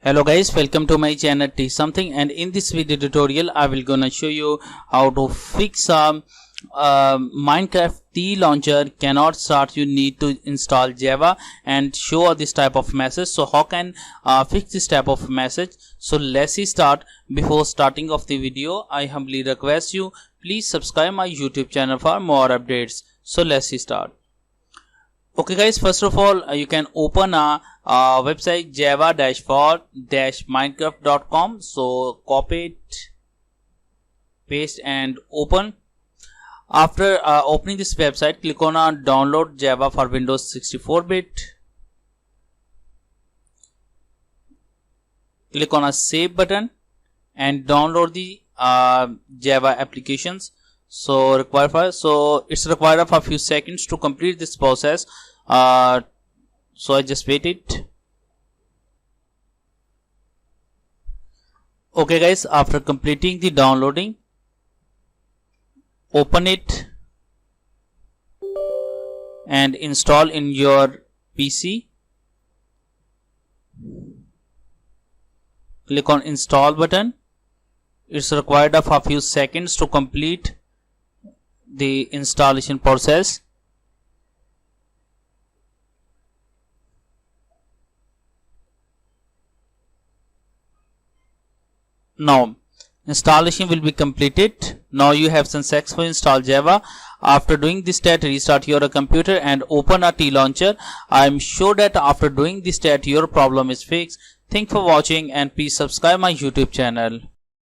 Hello guys, welcome to my channel T Something, and in this video tutorial I will gonna show you how to fix Minecraft TLauncher cannot start. You need to install Java and show this type of message. So how can fix this type of message? So let's start. Before starting of the video, I humbly request you please subscribe my YouTube channel for more updates. So let's start. Okay guys, first of all you can open a website java-for-minecraft.com. so copy it, paste and open. After opening this website, click on download Java for Windows 64-bit. Click on a save button and download the Java applications. So it's required of a few seconds to complete this process. So I just wait it. Okay guys, after completing the downloading, open it and install in your PC. Click on install button. It's required of a few seconds to complete the installation process. Now installation will be completed. Now you have successfully installed Java. After doing this step, restart your computer and open a TLauncher. I am sure that after doing this step your problem is fixed. Thanks for watching and please subscribe my YouTube channel.